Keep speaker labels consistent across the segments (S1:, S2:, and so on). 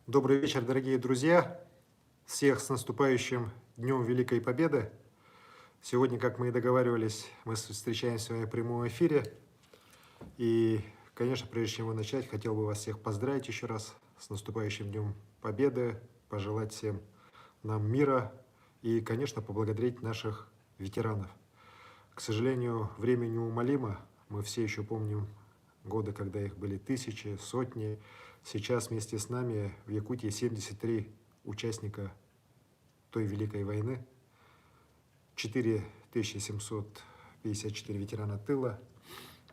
S1: Добрый вечер, дорогие друзья! Всех с наступающим Днем Великой Победы! Сегодня, как мы и договаривались, мы встречаемся в прямом эфире. И, конечно, прежде чем начать, хотел бы вас всех поздравить еще раз с наступающим Днем Победы, пожелать всем нам мира и, конечно, поблагодарить наших ветеранов. К сожалению, время неумолимо. Мы все еще помним годы, когда их были тысячи, сотни. Сейчас вместе с нами в Якутии 73 участника той Великой войны, 4754 ветерана тыла,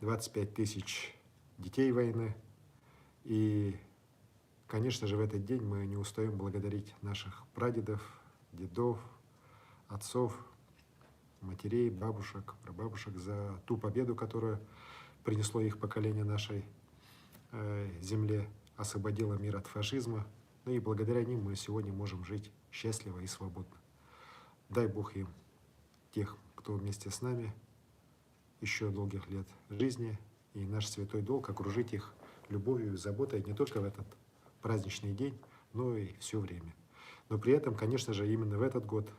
S1: 25 тысяч детей войны. И, конечно же, в этот день мы не устаем благодарить наших прадедов, дедов, отцов, матерей, бабушек, прабабушек за ту победу, которую принесло их поколение нашей земле, освободило мир от фашизма. Ну и благодаря ним мы сегодня можем жить счастливо и свободно. Дай Бог им, тех, кто вместе с нами, еще долгих лет жизни. И наш святой долг окружить их любовью и заботой не только в этот праздничный день, но и все время. Но при этом, конечно же, именно в этот год,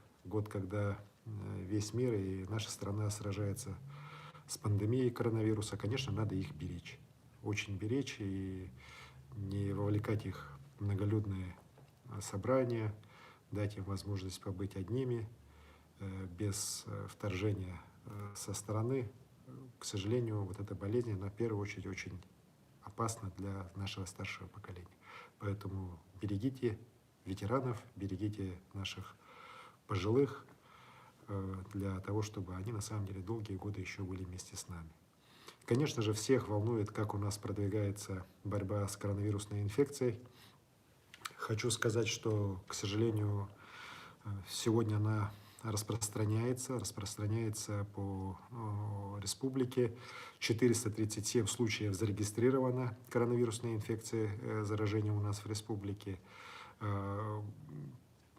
S1: когда весь мир и наша страна сражается с пандемией коронавируса, конечно, надо их беречь. Очень беречь и не вовлекать их в многолюдные собрания, дать им возможность побыть одними, без вторжения со стороны. К сожалению, вот эта болезнь, она в первую очередь очень опасна для нашего старшего поколения. Поэтому берегите ветеранов, берегите наших пожилых, для того, чтобы они на самом деле долгие годы еще были вместе с нами. Конечно же, всех волнует, как у нас продвигается борьба с коронавирусной инфекцией. Хочу сказать, что, к сожалению, сегодня она распространяется по республике. 437 случаев зарегистрировано коронавирусной инфекции, заражения у нас в республике.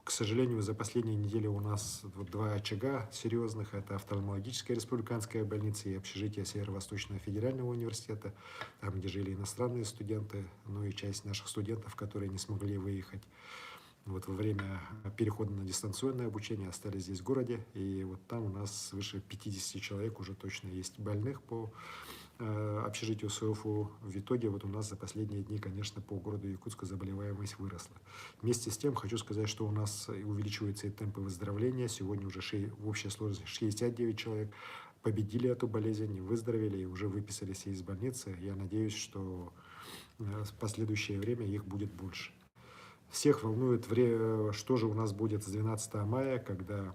S1: К сожалению, за последние недели у нас два очага серьезных. Это офтальмологическая республиканская больница и общежитие Северо-Восточного федерального университета, там, где жили иностранные студенты, ну и часть наших студентов, которые не смогли выехать. Вот во время перехода на дистанционное обучение остались здесь в городе. И вот там у нас свыше 50 человек уже точно есть больных по общежитию СОФУ. В итоге вот у нас за последние дни, конечно, по городу Якутску заболеваемость выросла. Вместе с тем хочу сказать, что у нас увеличиваются и темпы выздоровления. Сегодня уже в общей сложности 69 человек победили эту болезнь, выздоровели и уже выписались из больницы. Я надеюсь, что в последующее время их будет больше. Всех волнует, что же у нас будет с 12 мая, когда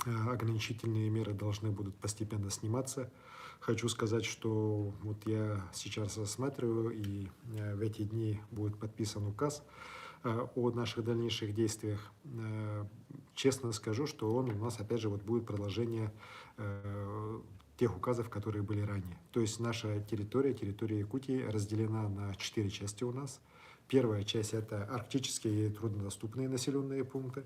S1: ограничительные меры должны будут постепенно сниматься. Хочу сказать, что вот я сейчас рассматриваю, и в эти дни будет подписан указ о наших дальнейших действиях. Честно скажу, что он у нас, опять же, вот будет продолжение тех указов, которые были ранее. То есть наша территория Якутии разделена на 4 части у нас. Первая часть – это арктические и труднодоступные населенные пункты.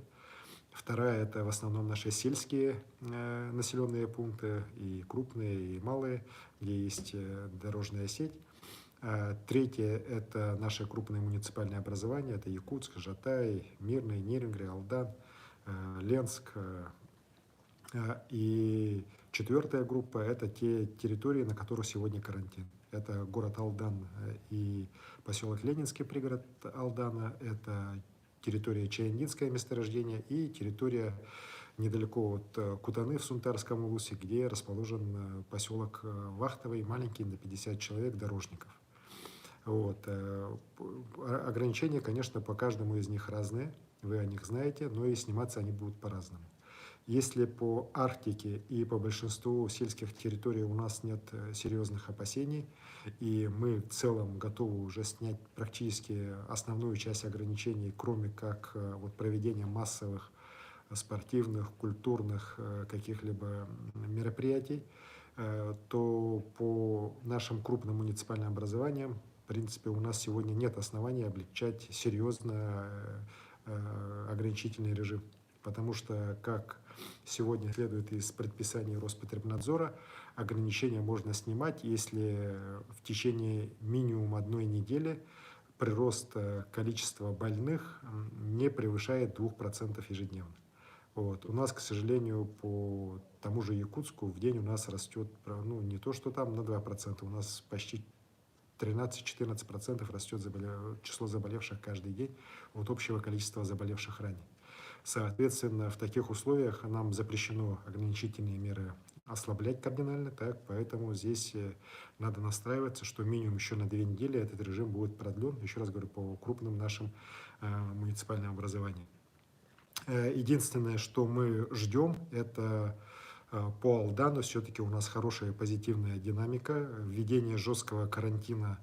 S1: Вторая – это в основном наши сельские населенные пункты, и крупные, и малые, где есть дорожная сеть. Третье – это наши крупные муниципальные образования, это Якутск, Жатай, Мирный, Нерюнгри, Алдан, Ленск. И четвертая группа – это те территории, на которых сегодня карантин. Это город Алдан и поселок Ленинский, пригород Алдана, это территория Чаяндинское месторождение и территория недалеко от Кутаны в Сунтарском улусе, где расположен поселок Вахтовый, маленький, на 50 человек, дорожников. Вот. Ограничения, конечно, по каждому из них разные, вы о них знаете, но и сниматься они будут по-разному. Если по Арктике и по большинству сельских территорий у нас нет серьезных опасений, и мы в целом готовы уже снять практически основную часть ограничений, кроме как вот проведения массовых спортивных, культурных каких-либо мероприятий, то по нашим крупным муниципальным образованиям, в принципе, у нас сегодня нет оснований облегчать серьезно ограничительный режим. Потому что, как сегодня следует из предписаний Роспотребнадзора, ограничения можно снимать, если в течение минимум 1 недели прирост количества больных не превышает 2% ежедневно. Вот. У нас, к сожалению, по тому же Якутску в день у нас растет, ну, не то, что там на 2%, у нас почти 13-14% растет число заболевших каждый день от общего количества заболевших ранее. Соответственно, в таких условиях нам запрещено ограничительные меры ослаблять кардинально, так, поэтому здесь надо настраиваться, что минимум еще на 2 недели этот режим будет продлен, еще раз говорю, по крупным нашим муниципальным образованиям. Единственное, что мы ждем, это по Алдану все-таки у нас хорошая позитивная динамика, введение жесткого карантина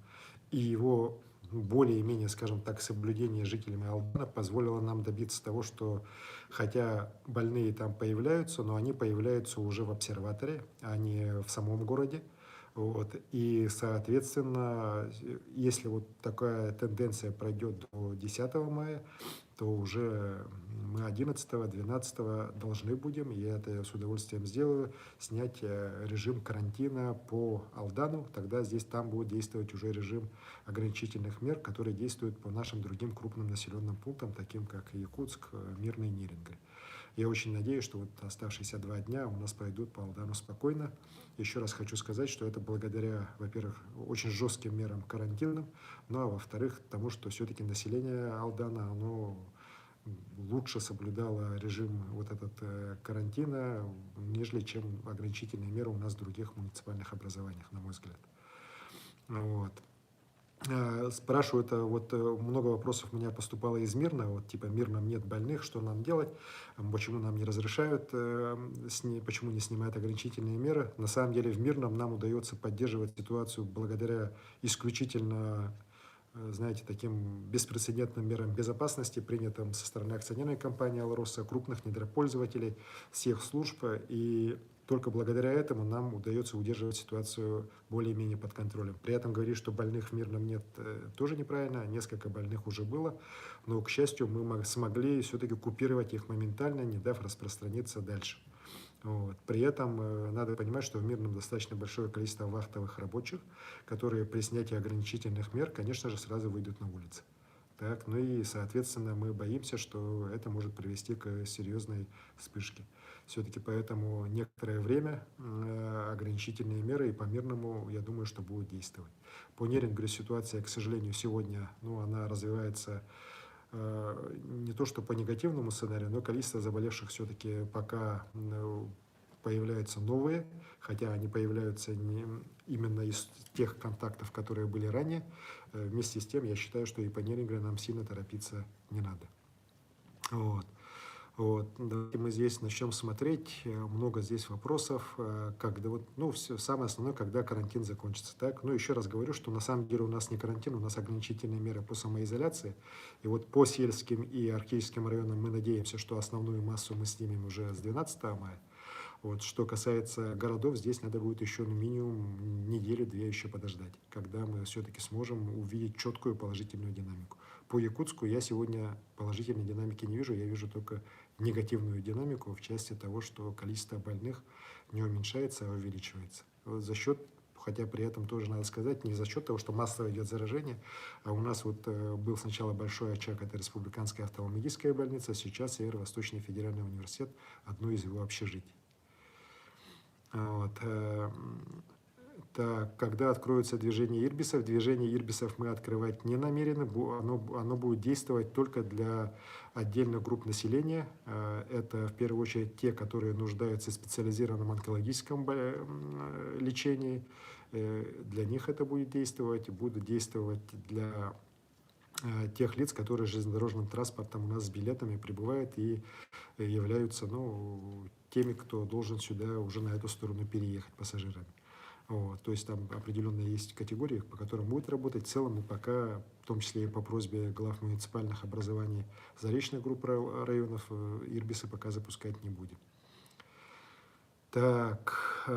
S1: и его более-менее, скажем так, соблюдение жителями Алдана позволило нам добиться того, что хотя больные там появляются, но они появляются уже в обсерваторе, а не в самом городе. Вот. И, соответственно, если вот такая тенденция пройдет до 10 мая, то уже мы 11-12 должны будем, и это я с удовольствием сделаю, снять режим карантина по Алдану. Тогда там будет действовать уже режим ограничительных мер, которые действуют по нашим другим крупным населенным пунктам, таким как Якутск, Мирный, Неринга. Я очень надеюсь, что вот оставшиеся 2 дня у нас пройдут по Алдану спокойно. Еще раз хочу сказать, что это благодаря, во-первых, очень жестким мерам карантинным, ну а во-вторых, тому, что все-таки население Алдана, оно лучше соблюдало режим вот этот карантина, нежели чем ограничительные меры у нас в других муниципальных образованиях, на мой взгляд. Вот. Спрашивают, вот много вопросов у меня поступало из Мирного, вот типа Мирном нет больных, что нам делать, почему нам не разрешают, почему не снимают ограничительные меры. На самом деле в Мирном нам удается поддерживать ситуацию благодаря исключительно, знаете, таким беспрецедентным мерам безопасности, принятым со стороны акционерной компании «Алроса», крупных недропользователей, всех служб, и только благодаря этому нам удается удерживать ситуацию более-менее под контролем. При этом говорить, что больных в Мирном нет, тоже неправильно, несколько больных уже было, но, к счастью, мы смогли все-таки купировать их моментально, не дав распространиться дальше. Вот. При этом надо понимать, что в Мирном достаточно большое количество вахтовых рабочих, которые при снятии ограничительных мер, конечно же, сразу выйдут на улицы. Так, ну и, соответственно, мы боимся, что это может привести к серьезной вспышке. Все-таки поэтому некоторое время ограничительные меры и по Мирному, я думаю, что будут действовать. По Нерингу ситуация, к сожалению, сегодня, она развивается не то что по негативному сценарию, но количество заболевших все-таки пока появляются новые, хотя они появляются не именно из тех контактов, которые были ранее. Вместе с тем, я считаю, что и по Нерингу нам сильно торопиться не надо. Вот. Давайте мы здесь начнем смотреть. Много здесь вопросов. Когда самое основное, когда карантин закончится. Так? Еще раз говорю, что на самом деле у нас не карантин, у нас ограничительные меры по самоизоляции. И вот по сельским и арктическим районам мы надеемся, что основную массу мы снимем уже с 12 мая. Вот. Что касается городов, здесь надо будет еще минимум неделю-две еще подождать, когда мы все-таки сможем увидеть четкую положительную динамику. По Якутску я сегодня положительной динамики не вижу, я вижу только негативную динамику в части того, что количество больных не уменьшается, а увеличивается. Вот за счет, хотя при этом тоже надо сказать, не за счет того, что массово идет заражение, а у нас вот был сначала большой очаг, это Республиканская офтальмологическая больница, сейчас Северо-Восточный федеральный университет, одно из его общежитий. Вот. Так, когда откроется движение Ирбисов мы открывать не намерены, оно будет действовать только для отдельных групп населения. Это в первую очередь те, которые нуждаются в специализированном онкологическом лечении. Для них это будет действовать для тех лиц, которые железнодорожным транспортом у нас с билетами прибывают и являются теми, кто должен сюда уже на эту сторону переехать пассажирами. Вот, то есть там определенные есть категории, по которым будет работать. В целом мы пока, в том числе и по просьбе глав муниципальных образований заречных групп районов, Ирбисы пока запускать не будем. Так,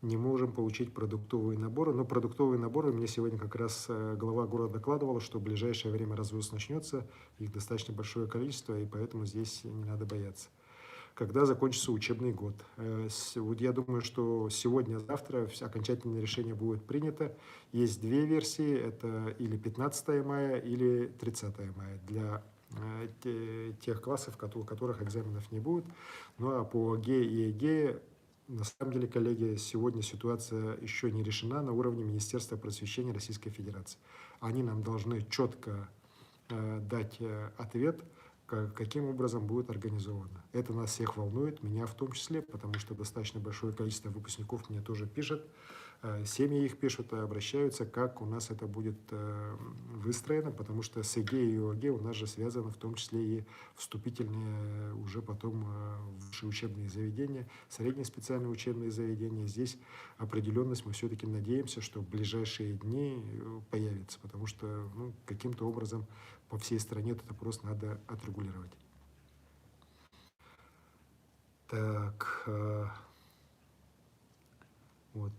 S1: не можем получить продуктовые наборы. Но продуктовые наборы мне сегодня как раз глава города докладывала, что в ближайшее время развоз начнется. Их достаточно большое количество, и поэтому здесь не надо бояться. когда закончится учебный год. Вот я думаю, что сегодня-завтра окончательное решение будет принято. Есть две версии, это или 15 мая, или 30 мая для тех классов, у которых экзаменов не будет. Ну а по ГЕ и ЕГЭ, на самом деле, коллеги, сегодня ситуация еще не решена на уровне Министерства просвещения Российской Федерации. Они нам должны четко дать ответ, каким образом будет организовано. Это нас всех волнует, меня в том числе, потому что достаточно большое количество выпускников мне тоже пишет, семьи их пишут, обращаются, как у нас это будет выстроено, потому что с ЕГЭ и ОГЭ у нас же связано в том числе и вступительные уже потом высшие учебные заведения, средние специальные учебные заведения. Здесь определенность мы все-таки надеемся, что в ближайшие дни появится, потому что каким-то образом по всей стране этот вопрос надо отрегулировать. Так, вот.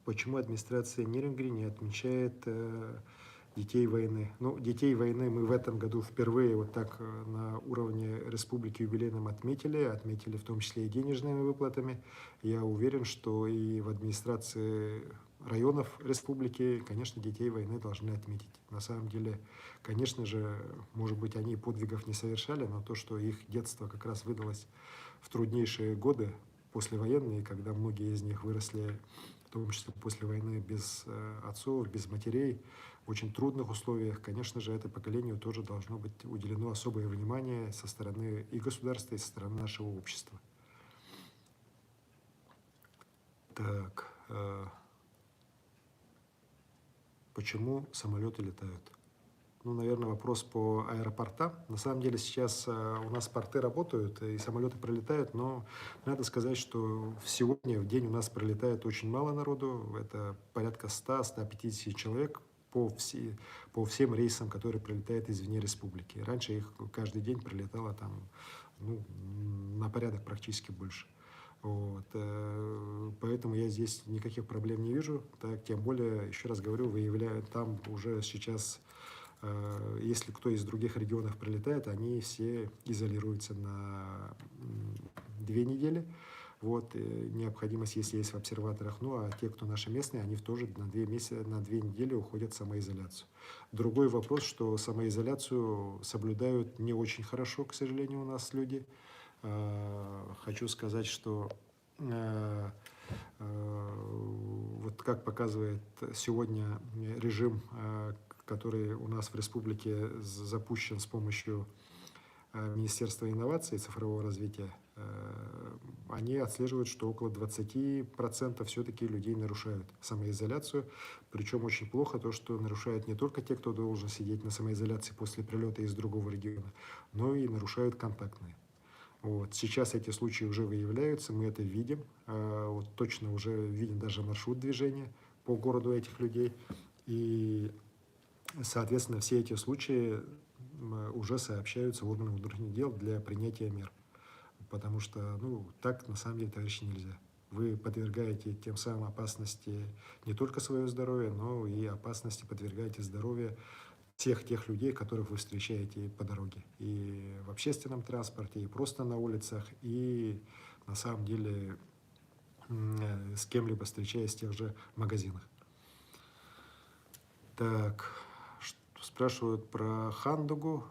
S1: Почему администрация Нерюнгри не отмечает детей войны? Ну, детей войны мы в этом году впервые вот так на уровне республики юбилейном отметили в том числе и денежными выплатами. Я уверен, что и в администрации районов республики, конечно, детей войны должны отметить. На самом деле, конечно же, может быть, они подвигов не совершали, но то, что их детство как раз выдалось в труднейшие годы послевоенные, когда многие из них выросли, в том числе после войны, без отцов, без матерей, в очень трудных условиях, конечно же, это поколению тоже должно быть уделено особое внимание со стороны и государства, и со стороны нашего общества. Так, почему самолеты летают? Ну, наверное, вопрос по аэропортам. На самом деле сейчас у нас порты работают и самолеты пролетают, но надо сказать, что сегодня в день у нас пролетает очень мало народу. Это порядка 100-150 человек по всем рейсам, которые прилетают извне республики. Раньше их каждый день прилетало там, на порядок практически больше. Вот. Поэтому я здесь никаких проблем не вижу. Так, тем более, еще раз говорю, выявляют там уже сейчас, если кто из других регионов прилетает, они все изолируются на 2 недели. Вот, необходимость, если есть в обсерваторах. Ну, а те, кто наши местные, они тоже на 2 недели уходят в самоизоляцию. Другой вопрос, что самоизоляцию соблюдают не очень хорошо, к сожалению, у нас люди. Хочу сказать, что вот как показывает сегодня режим, который у нас в республике запущен с помощью Министерства инноваций и цифрового развития, они отслеживают, что около 20% все-таки людей нарушают самоизоляцию. Причем очень плохо то, что нарушают не только те, кто должен сидеть на самоизоляции после прилета из другого региона, но и нарушают контактные. Вот. Сейчас эти случаи уже выявляются, мы это видим. Вот точно уже виден даже маршрут движения по городу этих людей. И, соответственно, все эти случаи уже сообщаются органам внутренних дел для принятия мер. Потому что, так на самом деле, товарищи, нельзя. Вы подвергаете тем самым опасности не только свое здоровье, но и опасности подвергаете здоровье всех тех людей, которых вы встречаете по дороге. И в общественном транспорте, и просто на улицах, и на самом деле с кем-либо встречаясь в тех же магазинах. Так, спрашивают про Хандугу.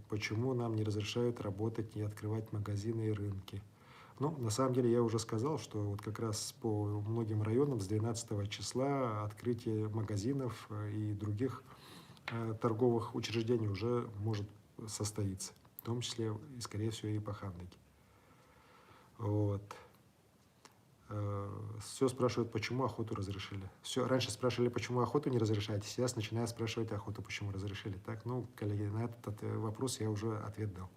S1: Почему нам не разрешают работать и открывать магазины и рынки? Ну, на самом деле, я уже сказал, что вот как раз по многим районам с 12 числа открытие магазинов и других торговых учреждений уже может состоиться, в том числе, и, скорее всего, и по Хандыге. Вот. Все спрашивают, почему охоту разрешили. Все, раньше спрашивали, почему охоту не разрешаете, сейчас начинают спрашивать охоту, почему разрешили. Так, коллеги, на этот вопрос я уже ответ дал.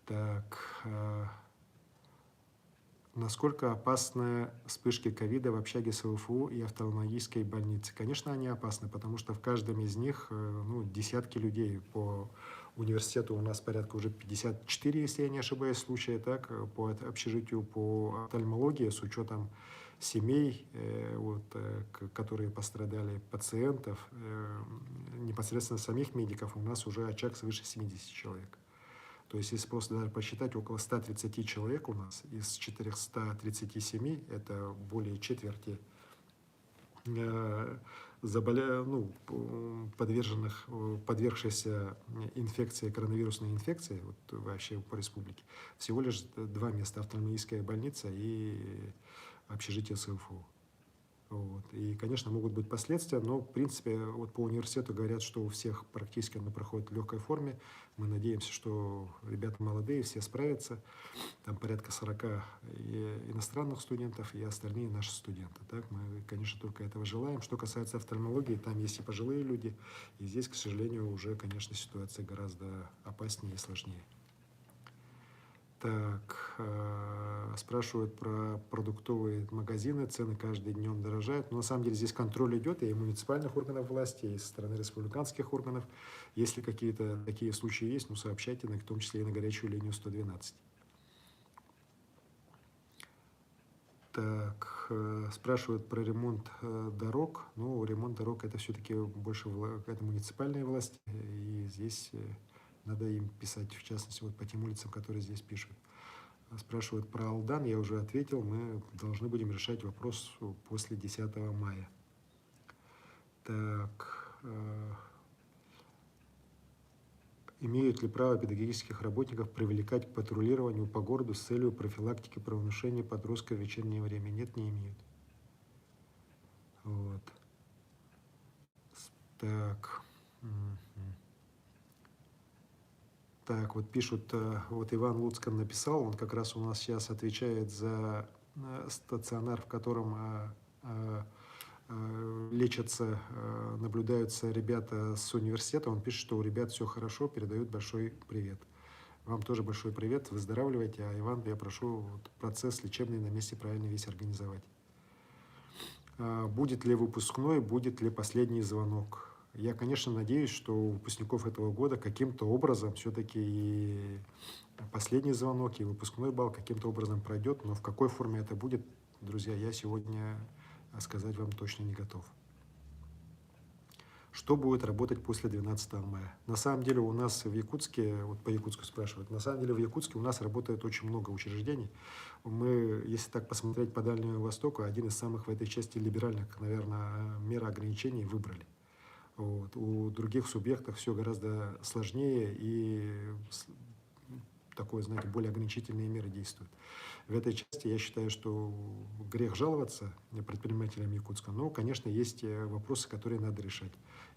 S1: Так, насколько опасны вспышки ковида в общаге СВФУ и офтальмологической больнице? Конечно, они опасны, потому что в каждом из них десятки людей. По университету у нас порядка уже 54, если я не ошибаюсь, случая, так, по общежитию, по офтальмологии, с учетом семей, которые пострадали, пациентов, непосредственно самих медиков, у нас уже очаг свыше 70 человек. То есть, если просто даже посчитать, около 130 человек у нас из 437, это более четверти подвергшихся инфекции, коронавирусной инфекции, вот вообще по республике, всего лишь 2 места: офтальмологическая больница и общежитие СФУ. Вот. И, конечно, могут быть последствия, но, в принципе, вот по университету говорят, что у всех практически оно проходит в легкой форме. Мы надеемся, что ребята молодые, все справятся. Там порядка 40 иностранных студентов и остальные наши студенты. Так? Мы, конечно, только этого желаем. Что касается офтальмологии, там есть и пожилые люди. И здесь, к сожалению, уже, конечно, ситуация гораздо опаснее и сложнее. Так, спрашивают про продуктовые магазины, цены каждый днем дорожают. Но на самом деле здесь контроль идет и у муниципальных органов власти, и со стороны республиканских органов. Если какие-то такие случаи есть, ну сообщайте, в том числе и на горячую линию 112. Так, спрашивают про ремонт дорог. Ну, ремонт дорог это все-таки больше это муниципальные власти, и здесь надо им писать, в частности, вот по тем улицам, которые здесь пишут. Спрашивают про Алдан, я уже ответил, мы должны будем решать вопрос после 10 мая. Так, имеют ли право педагогических работников привлекать к патрулированию по городу с целью профилактики правонарушений подростков в вечернее время? Нет, не имеют. Вот. Так. Так, вот пишут, вот Иван Луцкан написал, он как раз у нас сейчас отвечает за стационар, в котором лечатся, наблюдаются ребята с университета. Он пишет, что у ребят все хорошо, передают большой привет. Вам тоже большой привет, выздоравливайте. А Иван, я прошу вот, процесс лечебный на месте правильно весь организовать. Будет ли выпускной, будет ли последний звонок? Я, конечно, надеюсь, что у выпускников этого года каким-то образом все-таки и последний звонок, и выпускной балл каким-то образом пройдет, но в какой форме это будет, друзья, я сегодня сказать вам точно не готов. Что будет работать после 12 мая? На самом деле у нас в Якутске, вот по Якутску спрашивают, на самом деле в Якутске у нас работает очень много учреждений. Мы, если так посмотреть по Дальнему Востоку, один из самых в этой части либеральных, наверное, мер ограничений выбрали. Вот. У других субъектов все гораздо сложнее и такое, знаете, более ограничительные меры действуют. В этой части я считаю, что грех жаловаться предпринимателям Якутска, но, конечно, есть вопросы, которые надо решать.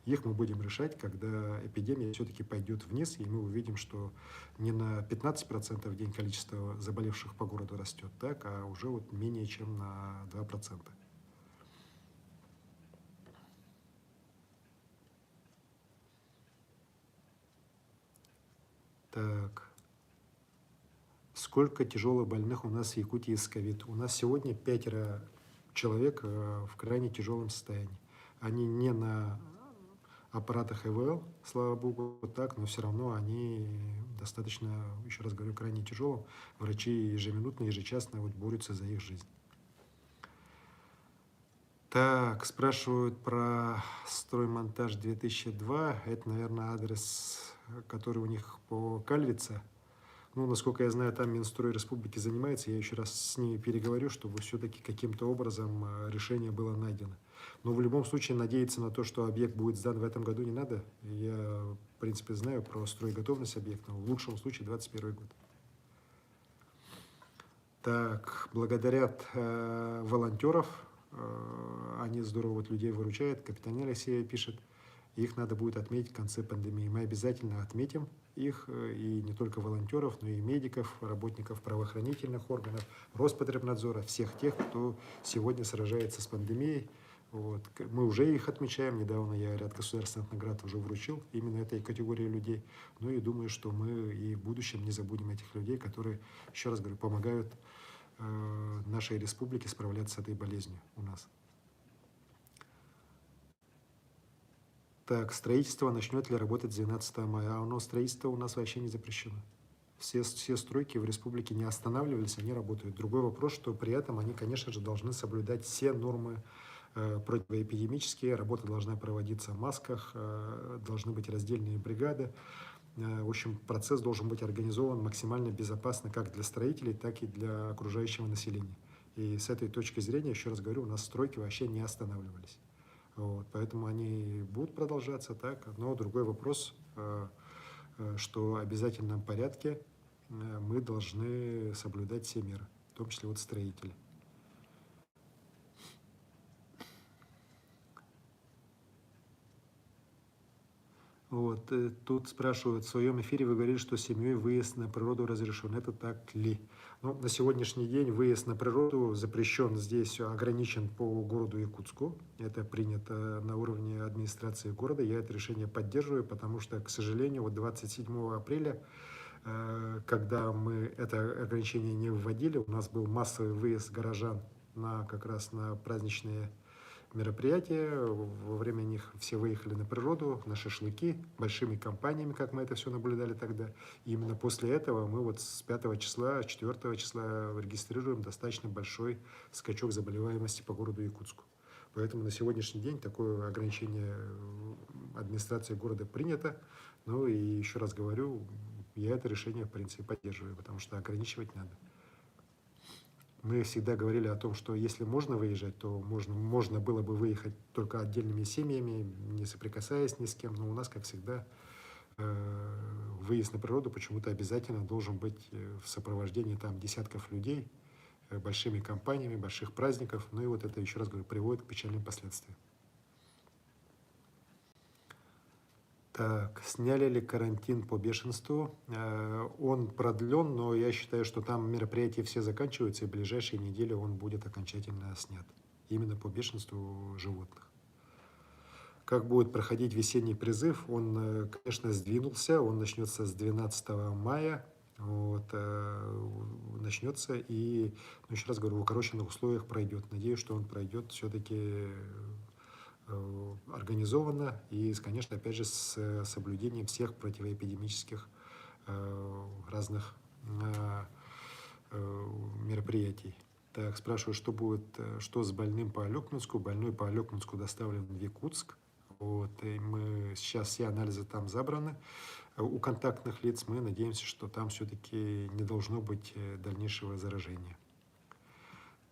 S1: Их мы будем решать, когда эпидемия все-таки пойдет вниз, и мы увидим, что не на 15% в день количество заболевших по городу растет, так, а уже вот менее чем на 2%. Так. Сколько тяжелых больных у нас в Якутии с ковид? У нас сегодня 5 человек в крайне тяжелом состоянии. Они не на аппаратах ИВЛ, слава богу, так, но все равно они достаточно, еще раз говорю, крайне тяжелым. Врачи ежеминутно, ежечасно вот борются за их жизнь. Так, спрашивают про строймонтаж 2002. Это, наверное, адрес, который у них по Кальвице. Ну, насколько я знаю, там Минстрой Республики занимается. Я еще раз с ними переговорю, чтобы все-таки каким-то образом решение было найдено. Но в любом случае надеяться на то, что объект будет сдан в этом году, не надо. Я, в принципе, знаю про стройготовность объекта. В лучшем случае 2021 год. Так, благодарят волонтеров. Они здорово вот людей выручают. Капитан Алексей пишет, их надо будет отметить в конце пандемии. Мы обязательно отметим их, и не только волонтеров, но и медиков, работников правоохранительных органов, Роспотребнадзора, всех тех, кто сегодня сражается с пандемией. Вот. Мы уже их отмечаем. Недавно я ряд государственных наград уже вручил именно этой категории людей. Ну и думаю, что мы и в будущем не забудем этих людей, которые, еще раз говорю, помогают нашей республике справляться с этой болезнью у нас. Так, строительство начнет ли работать с 12 мая? А оно, строительство у нас вообще не запрещено. все стройки в республике не останавливались, они работают. Другой вопрос, что при этом они, конечно же, должны соблюдать все нормы противоэпидемические, работа должна проводиться в масках, должны быть раздельные бригады. В общем, процесс должен быть организован максимально безопасно как для строителей, так и для окружающего населения. И с этой точки зрения, еще раз говорю, у нас стройки вообще не останавливались. Вот, поэтому они будут продолжаться так. Но другой вопрос, что в обязательном порядке мы должны соблюдать все меры, в том числе вот строители. Вот, тут спрашивают, в своем эфире вы говорили, что семьей выезд на природу разрешен. Это так ли? Ну, на сегодняшний день выезд на природу запрещен здесь, ограничен по городу Якутску. Это принято на уровне администрации города. Я это решение поддерживаю, потому что, к сожалению, вот 27 апреля, когда мы это ограничение не вводили, у нас был массовый выезд горожан как раз на праздничные мероприятия, во время них все выехали на природу, на шашлыки, большими компаниями, как мы это все наблюдали тогда. И именно после этого мы вот с 5 числа, 4 числа регистрируем достаточно большой скачок заболеваемости по городу Якутску. Поэтому на сегодняшний день такое ограничение администрации города принято. Ну и еще раз говорю, я это решение в принципе поддерживаю, потому что ограничивать надо. Мы всегда говорили о том, что если можно выезжать, то можно было бы выехать только отдельными семьями, не соприкасаясь ни с кем. Но у нас, как всегда, выезд на природу почему-то обязательно должен быть в сопровождении там десятков людей, большими компаниями, больших праздников. Ну и вот это, еще раз говорю, приводит к печальным последствиям. Так, сняли ли карантин по бешенству? Он продлен, но я считаю, что там мероприятия все заканчиваются, и в ближайшие недели он будет окончательно снят. Именно по бешенству животных. Как будет проходить весенний призыв? Он, конечно, сдвинулся, он начнется с 12 мая. Вот, начнется и, ну, еще раз говорю, в укороченных условиях пройдет. Надеюсь, что он пройдет все-таки организованно и, конечно, опять же, с соблюдением всех противоэпидемических разных мероприятий. Так, спрашиваю, что с больным по Алекминску? Больной по Алекминску доставлен в Якутск. Вот, и сейчас все анализы там забраны. У контактных лиц мы надеемся, что там все-таки не должно быть дальнейшего заражения.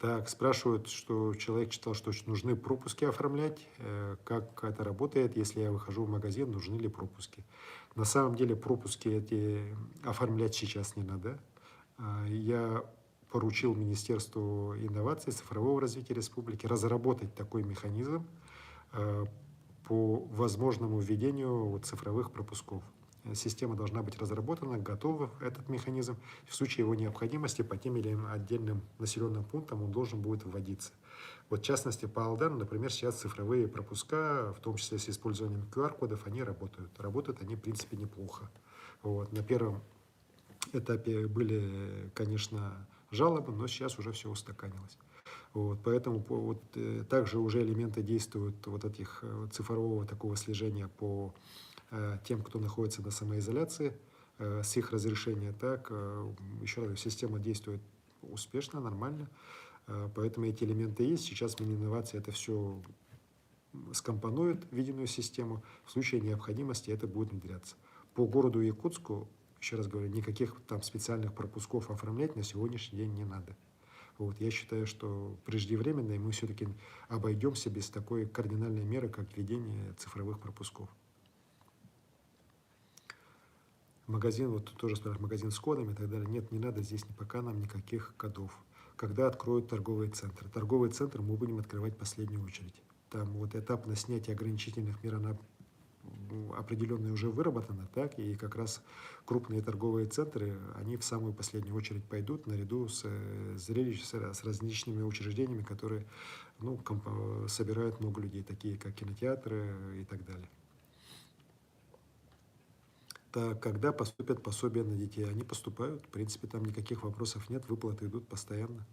S1: Так, спрашивают, что человек читал, что нужны пропуски оформлять. Как это работает, если я выхожу в магазин, нужны ли пропуски? На самом деле пропуски эти оформлять сейчас не надо. Я поручил Министерству инноваций, цифрового развития республики разработать такой механизм по возможному введению цифровых пропусков. Система должна быть разработана, готов этот механизм. В случае его необходимости по тем или иным отдельным населенным пунктам он должен будет вводиться. Вот в частности по Алдану, например, сейчас цифровые пропуска, в том числе с использованием QR-кодов, они работают. Работают они в принципе неплохо. Вот. На первом этапе были, конечно, жалобы, но сейчас уже все устаканилось. Вот, поэтому также уже элементы действуют вот этих цифрового такого слежения по тем, кто находится на самоизоляции, с их разрешения. Так, еще раз, система действует успешно, нормально, поэтому эти элементы есть. Сейчас Мининновации это все скомпонует в единую систему. В случае необходимости это будет внедряться. По городу Якутску, еще раз говорю, никаких там специальных пропусков оформлять на сегодняшний день не надо. Вот, я считаю, что преждевременно, и мы все-таки обойдемся без такой кардинальной меры, как введение цифровых пропусков. Магазин, вот тут тоже спрашивают, магазин с кодами и так далее. Нет, не надо здесь пока нам никаких кодов. Когда откроют торговые центры? Торговые центры мы будем открывать в последнюю очередь. Там вот этап на снятие ограничительных мер, она определенная уже выработана, так, и как раз крупные торговые центры, они в самую последнюю очередь пойдут наряду с различными учреждениями, которые собирают много людей, такие как кинотеатры и так далее. Так, когда поступят пособия на детей? Они поступают, в принципе, там никаких вопросов нет, выплаты идут постоянно.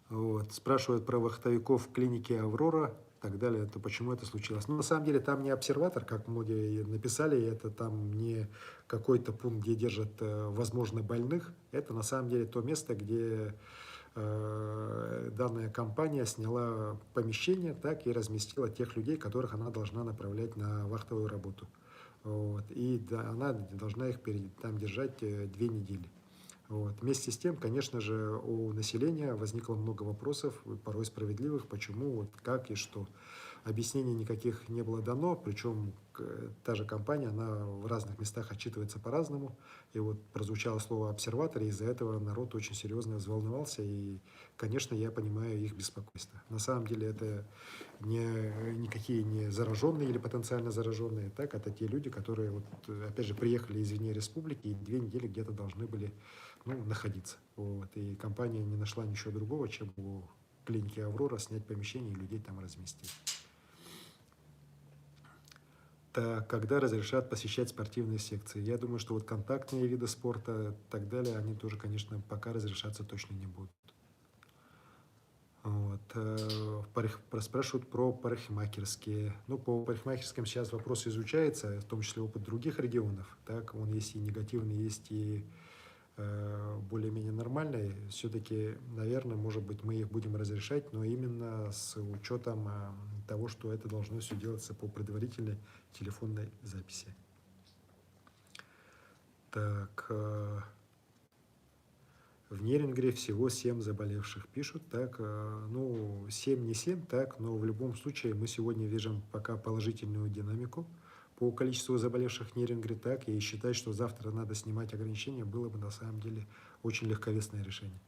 S1: Вот. Спрашивают про вахтовиков в клинике «Аврора». так далее, то почему это случилось? Ну, на самом деле, там не обсерватор, как многие написали, это там не какой-то пункт, где держат, возможно, больных. Это на самом деле то место, где данная компания сняла помещение, так и разместила тех людей, которых она должна направлять на вахтовую работу. Вот. И да, она должна их там держать 2 недели. Вот. Вместе с тем, конечно же, у населения возникло много вопросов, порой справедливых, почему, вот, как и что. Объяснений никаких не было дано, причем та же компания, она в разных местах отчитывается по-разному. И вот прозвучало слово «обсерватор», и из-за этого народ очень серьезно взволновался, и, конечно, я понимаю их беспокойство. На самом деле это никакие не зараженные или потенциально зараженные, так, это те люди, которые, вот, опять же, приехали из вне республики и 2 недели где-то должны были, ну, находиться. Вот. И компания не нашла ничего другого, чем у клиники «Аврора» снять помещение и людей там разместить. Так, когда разрешат посещать спортивные секции? Я думаю, что вот контактные виды спорта и так далее, они тоже, конечно, пока разрешаться точно не будут. Вот. Спрашивают про парикмахерские. Ну, по парикмахерским сейчас вопрос изучается, в том числе опыт других регионов. Так, он есть и негативный, есть и более-менее нормальные. Все-таки, наверное, может быть, мы их будем разрешать, но именно с учетом того, что это должно все делаться по предварительной телефонной записи. Так, в Нерюнгри всего 7 заболевших, пишут. Так, ну, 7 не 7, так, но в любом случае мы сегодня видим пока положительную динамику по количеству заболевших в Нерюнгри, так, и считать, что завтра надо снимать ограничения, было бы на самом деле очень легковесное решение.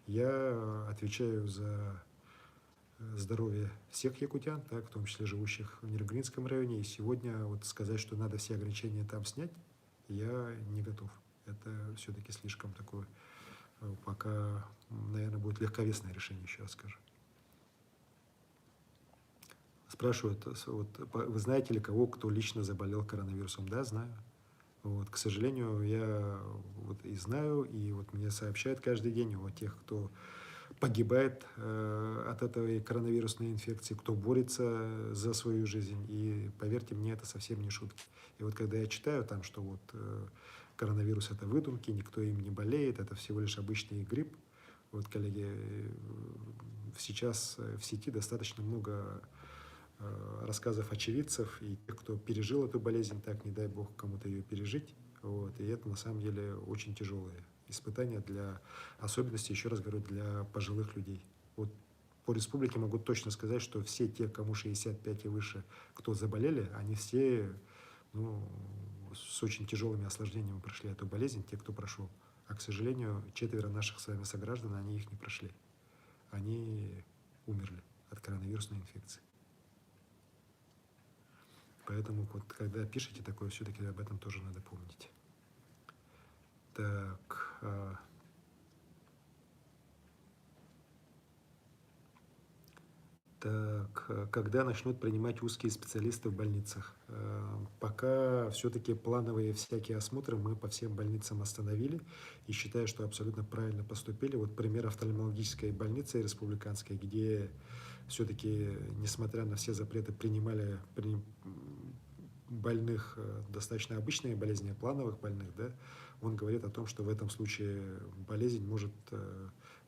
S1: Я отвечаю за здоровье всех якутян, так, в том числе живущих в Нерюнгринском районе, и сегодня вот сказать, что надо все ограничения там снять, я не готов. Это все-таки слишком такое, пока, наверное, будет легковесное решение, еще раз скажу. Спрашивают, вот, вы знаете ли кого, кто лично заболел коронавирусом? Да, знаю. Вот, к сожалению, я вот и знаю, и вот мне сообщают каждый день о тех, кто погибает от этой коронавирусной инфекции, кто борется за свою жизнь. И поверьте мне, это совсем не шутки. И вот когда я читаю там, что вот коронавирус это выдумки, никто им не болеет, это всего лишь обычный грипп. Вот, коллеги, сейчас в сети достаточно много рассказов очевидцев и тех, кто пережил эту болезнь, так, не дай бог, кому-то ее пережить. Вот, и это на самом деле очень тяжелые испытания для, особенности, еще раз говорю, для пожилых людей. Вот по республике могу точно сказать, что все те, кому 65 и выше, кто заболели, они все, ну, с очень тяжелыми осложнениями прошли эту болезнь, те, кто прошел. А, к сожалению, 4 наших с вами сограждан, они их не прошли. Они умерли от коронавирусной инфекции. Поэтому вот, когда пишете такое, все-таки об этом тоже надо помнить. Так. Так, когда начнут принимать узкие специалисты в больницах? Пока все-таки плановые всякие осмотры мы по всем больницам остановили и считаю, что абсолютно правильно поступили. Вот пример офтальмологической больницы республиканской, где все-таки, несмотря на все запреты, принимали больных, достаточно обычные болезни, плановых больных, да, он говорит о том, что в этом случае болезнь может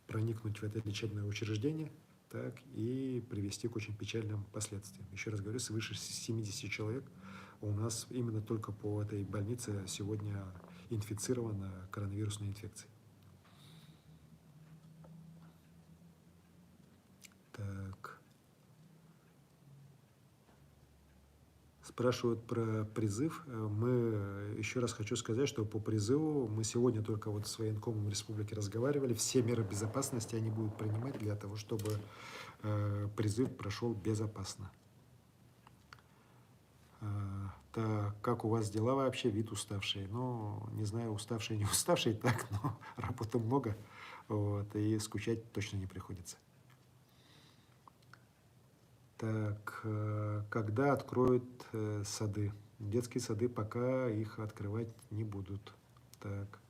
S1: проникнуть в это лечебное учреждение, так, и привести к очень печальным последствиям. Еще раз говорю, свыше 70 человек у нас именно только по этой больнице сегодня инфицировано коронавирусной инфекцией. Так. Спрашивают про призыв. Мы, еще раз хочу сказать, что по призыву мы сегодня только вот с военкомом республики разговаривали. Все меры безопасности они будут принимать для того, чтобы призыв прошел безопасно. Так, как у вас дела вообще? Вид уставший. Ну, не знаю, уставший, не уставший, так, но работы много, вот, и скучать точно не приходится. Так, когда откроют сады? Детские сады пока их открывать не будут. Так,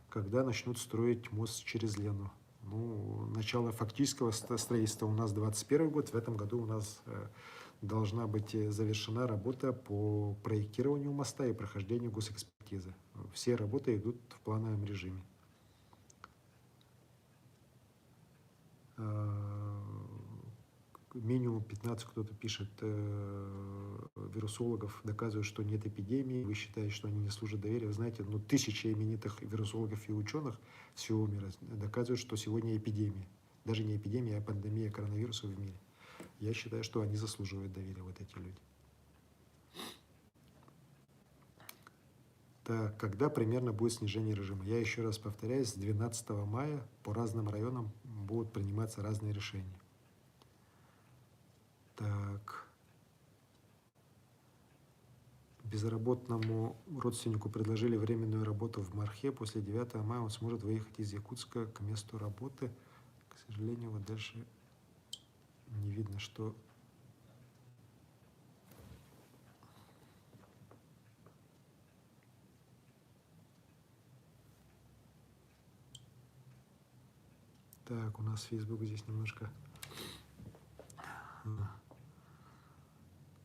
S1: когда начнут строить мост через Лену? Ну, начало фактического строительства у нас 2021 год, в этом году у нас должна быть завершена работа по проектированию моста и прохождению госэкспертизы. Все работы идут в плановом режиме. Минимум 15, кто-то пишет, вирусологов доказывают, что нет эпидемии, вы считаете, что они не служат доверия. Вы знаете, ну, тысячи именитых вирусологов и ученых всего мира доказывают, что сегодня эпидемия. Даже не эпидемия, а пандемия коронавируса в мире. Я считаю, что они заслуживают доверия, вот эти люди. Так, когда примерно будет снижение режима? Я еще раз повторяюсь, с 12 мая по разным районам будут приниматься разные решения. Так. Безработному родственнику предложили временную работу в Мархе. После 9 мая он сможет выехать из Якутска к месту работы. К сожалению, вот дальше не видно, что... Так, у нас Facebook здесь немножко...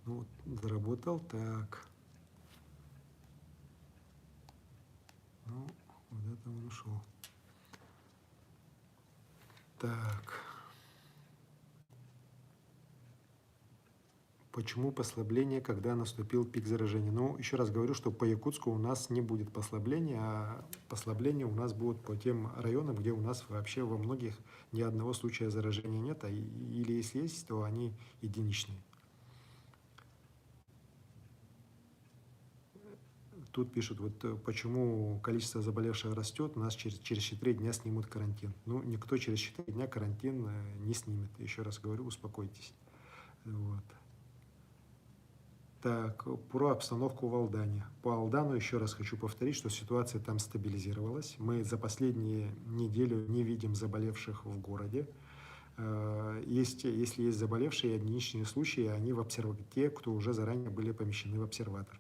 S1: Ну, заработал, так. Ну, вот это он ушел. Так. Почему послабление, когда наступил пик заражения? Ну, еще раз говорю, что по Якутску у нас не будет послабления, а послабление у нас будет по тем районам, где у нас вообще во многих ни одного случая заражения нет, или если есть, то они единичные. Тут пишут, вот почему количество заболевших растет, у нас через 4 дня снимут карантин. Ну, никто через 4 дня карантин не снимет. Еще раз говорю, успокойтесь. Вот. Так, про обстановку в Алдане. По Алдану еще раз хочу повторить, что ситуация там стабилизировалась. Мы за последнюю неделю не видим заболевших в городе. Если есть заболевшие единичные случаи, они те, кто уже заранее были помещены в обсерватор.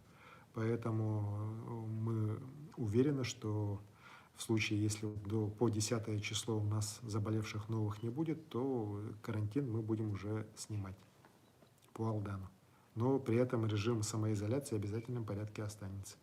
S1: Поэтому мы уверены, что в случае, если по 10 число у нас заболевших новых не будет, то карантин мы будем уже снимать по Алдану. Но при этом режим самоизоляции в обязательном порядке останется.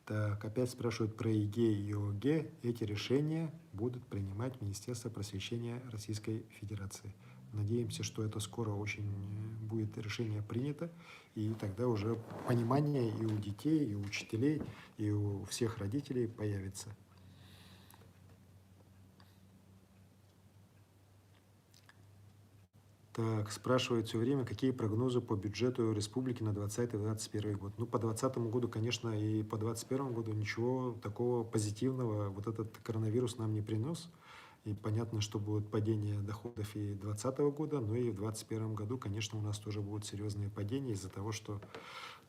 S1: Так, опять спрашивают про ЕГЭ и ОГЭ. Эти решения будут принимать Министерство просвещения Российской Федерации. Надеемся, что это скоро очень будет решение принято, и тогда уже понимание и у детей, и у учителей, и у всех родителей появится. Так, спрашивают все время, какие прогнозы по бюджету республики на 2020-2021 год. Ну, по 2020 году, конечно, и по 2021 году ничего такого позитивного вот этот коронавирус нам не принес. И понятно, что будет падение доходов и 2020 года, но и в 2021 году, конечно, у нас тоже будут серьезные падения из-за того, что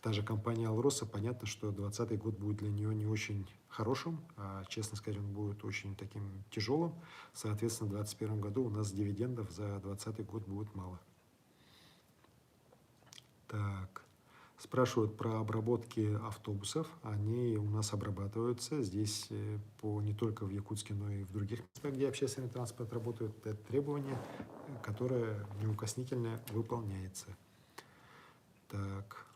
S1: та же компания «Алроса», понятно, что 2020 год будет для нее не очень хорошим, а, честно сказать, он будет очень таким тяжелым. Соответственно, в 2021 году у нас дивидендов за 2020 год будет мало. Так. Спрашивают про обработки автобусов. Они у нас обрабатываются здесь не только в Якутске, но и в других местах, где общественный транспорт работает. Это требование, которое неукоснительно выполняется. Так.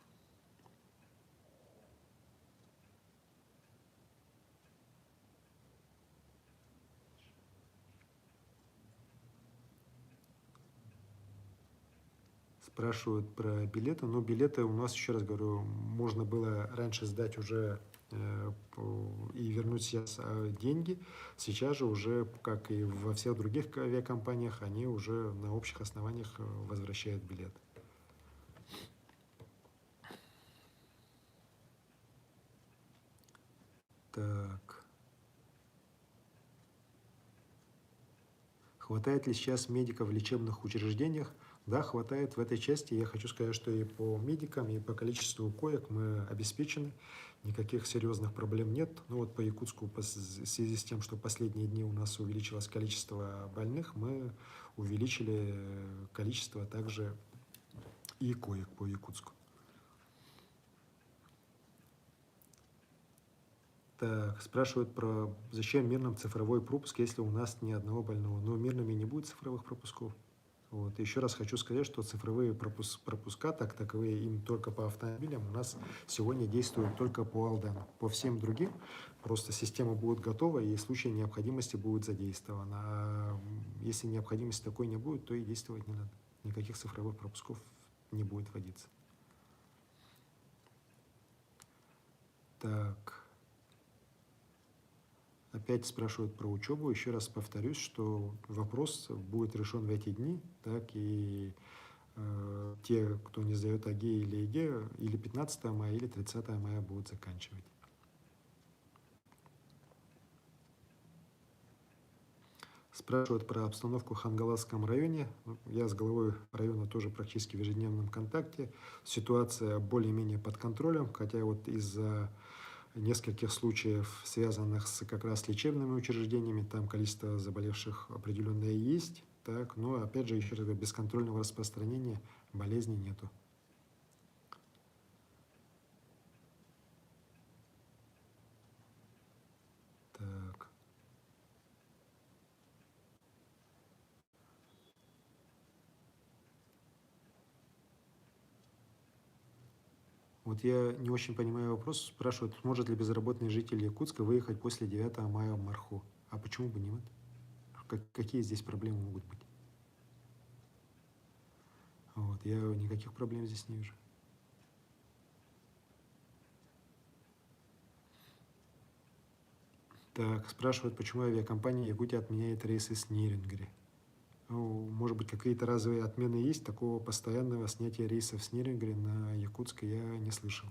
S1: Спрашивают про билеты. Но билеты у нас, еще раз говорю, можно было раньше сдать уже и вернуть сейчас деньги. Сейчас же уже, как и во всех других авиакомпаниях, они уже на общих основаниях возвращают билет. Так. Хватает ли сейчас медиков в лечебных учреждениях? Да, хватает в этой части. Я хочу сказать, что и по медикам, и по количеству коек мы обеспечены. Никаких серьезных проблем нет. Но вот по Якутску, в связи с тем, что последние дни у нас увеличилось количество больных, мы увеличили количество также и коек по Якутску. Так, спрашивают про зачем мирным цифровой пропуск, если у нас ни одного больного. Но мирными не будет цифровых пропусков. Вот. Еще раз хочу сказать, что цифровые пропуска, так таковые им только по автомобилям, у нас сегодня действуют только по Алдану. По всем другим просто система будет готова и в случае необходимости будет задействована. А если необходимости такой не будет, то и действовать не надо. Никаких цифровых пропусков не будет вводиться. Так. Опять спрашивают про учебу. Еще раз повторюсь, что вопрос будет решен в эти дни, так и те, кто не сдает АГЕ или ЕГЭ, или 15 мая, или 30 мая будут заканчивать. Спрашивают про обстановку в Хангаласском районе. Я с главой района тоже практически в ежедневном контакте. Ситуация более-менее под контролем, хотя вот из-за нескольких случаев, связанных с как раз лечебными учреждениями, там количество заболевших определенное есть, так, но опять же, еще раз говорю, бесконтрольного распространения болезни нету. Так. Вот я не очень понимаю вопрос. Спрашивают, может ли безработный житель Якутска выехать после 9 мая в Марху? А почему бы нет? Какие здесь проблемы могут быть? Вот, я никаких проблем здесь не вижу. Так, спрашивают, почему авиакомпания Якутия отменяет рейсы с Нерюнгри. Ну, может быть, какие-то разовые отмены есть, такого постоянного снятия рейсов с Нерюнгри на Якутск я не слышал.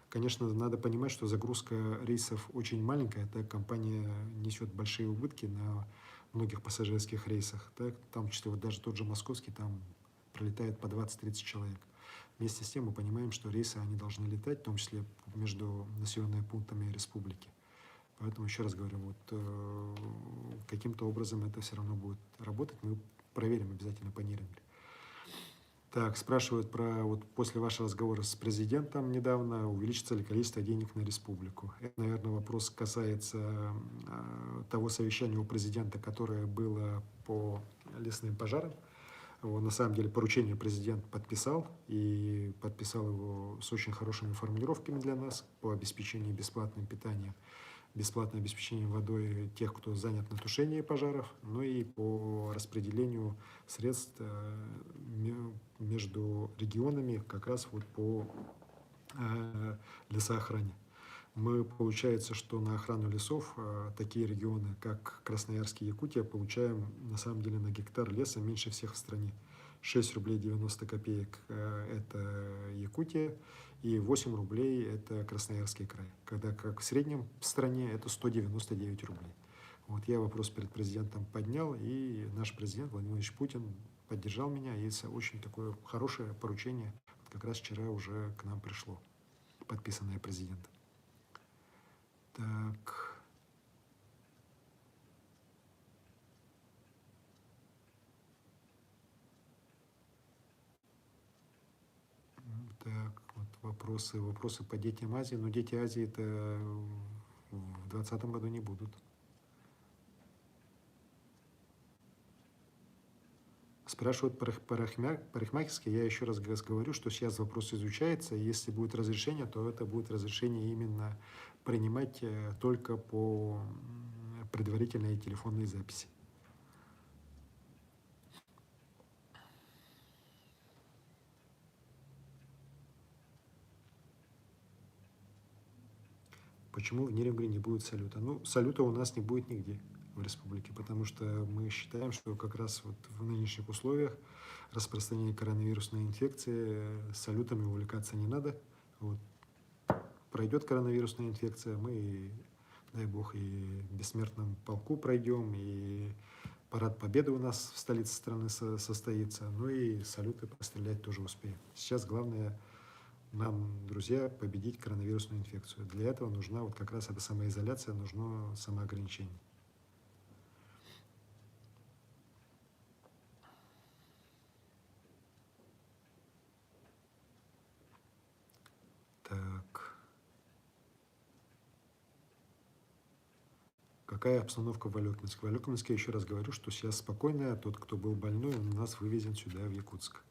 S1: Конечно, надо понимать, что загрузка рейсов очень маленькая, так компания несет большие убытки на многих пассажирских рейсах, так, в том числе вот даже тот же московский, там пролетает по 20-30 человек. Вместе с тем мы понимаем, что рейсы они должны летать, в том числе между населенными пунктами республики. Поэтому еще раз говорю, вот каким-то образом это все равно будет работать. Мы проверим обязательно по Нерюнгри. Так, спрашивают про, вот после вашего разговора с президентом недавно, увеличится ли количество денег на республику. Это, наверное, вопрос касается того совещания у президента, которое было по лесным пожарам. Вот, на самом деле поручение президент подписал, и подписал его с очень хорошими формулировками для нас по обеспечению бесплатным питанием, бесплатное обеспечение водой тех, кто занят на тушении пожаров, ну и по распределению средств между регионами как раз вот по лесоохране. Мы, получается, что на охрану лесов такие регионы, как Красноярск и Якутия, получаем на самом деле на гектар леса меньше всех в стране. 6 рублей 90 копеек – это Якутия, и 8 рублей – это Красноярский край. Когда как в среднем в стране это 199 рублей. Вот я вопрос перед президентом поднял, и наш президент Владимир Владимирович Путин поддержал меня, и это очень такое хорошее поручение как раз вчера уже к нам пришло, подписанное президентом. Так. Так, вот вопросы по детям Азии. Но дети Азии это в 2020 году не будут. Спрашивают про парикмахерские. Я еще раз говорю, что сейчас вопрос изучается. И если будет разрешение, то это будет разрешение именно принимать только по предварительной телефонной записи. Почему в Нерюнгри не будет салюта? Ну, салюта у нас не будет нигде в республике, потому что мы считаем, что как раз вот в нынешних условиях распространения коронавирусной инфекции салютами увлекаться не надо. Вот. Пройдет коронавирусная инфекция, мы, дай бог, и в бессмертном полку пройдем, и парад победы у нас в столице страны состоится, ну и салюты пострелять тоже успеем. Сейчас главное нам, друзья, победить коронавирусную инфекцию. Для этого нужна вот как раз эта самоизоляция, нужно самоограничение. Так. Какая обстановка в Алекминске? В Алекминске, я еще раз говорю, что сейчас спокойно, тот, кто был больной, он у нас вывезен сюда, в Якутск.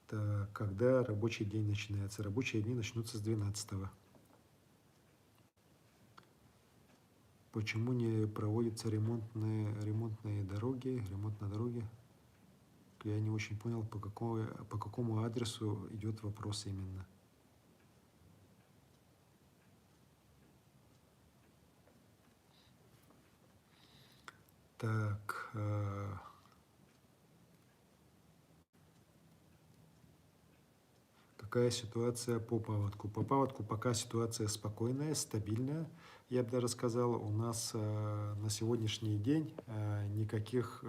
S1: Так, когда рабочий день начинается? Рабочие дни начнутся с 12-го. Почему не проводятся ремонтные дороги, ремонт на дороге? Я не очень понял, по какому адресу идет вопрос именно. Так, какая ситуация по паводку? По паводку пока ситуация спокойная, стабильная, я бы даже сказал. У нас на сегодняшний день никаких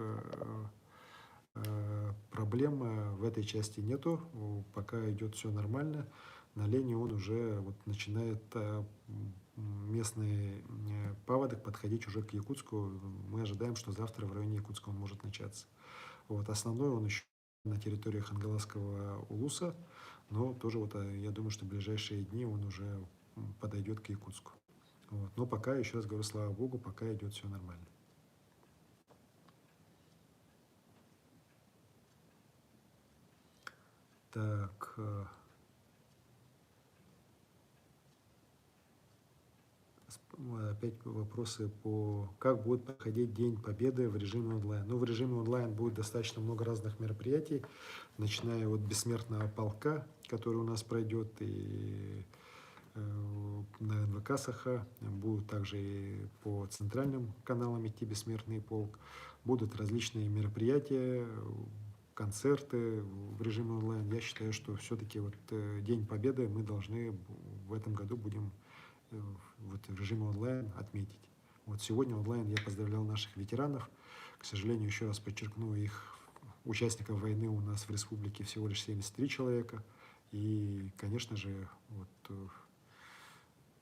S1: проблем в этой части нету, пока идет все нормально. На Лене он уже вот начинает местный паводок подходить уже к Якутску. Мы ожидаем, что завтра в районе Якутска он может начаться. Вот, основной он еще на территории Хангаласского улуса, но тоже вот, я думаю, что в ближайшие дни он уже подойдет к Якутску. Вот. Но пока, еще раз говорю, слава богу, пока идет все нормально. Так, опять вопросы по как будет проходить День Победы в режиме онлайн. Ну, в режиме онлайн будет достаточно много разных мероприятий, начиная от бессмертного полка, который у нас пройдет, и на НВК Саха, будут также и по центральным каналам идти бессмертный полк, будут различные мероприятия, концерты в режиме онлайн. Я считаю, что все-таки вот День Победы мы должны в этом году будем вот в режиме онлайн отметить. Вот сегодня онлайн я поздравлял наших ветеранов. К сожалению, еще раз подчеркну, их участников войны у нас в республике всего лишь 73 человека. И, конечно же, вот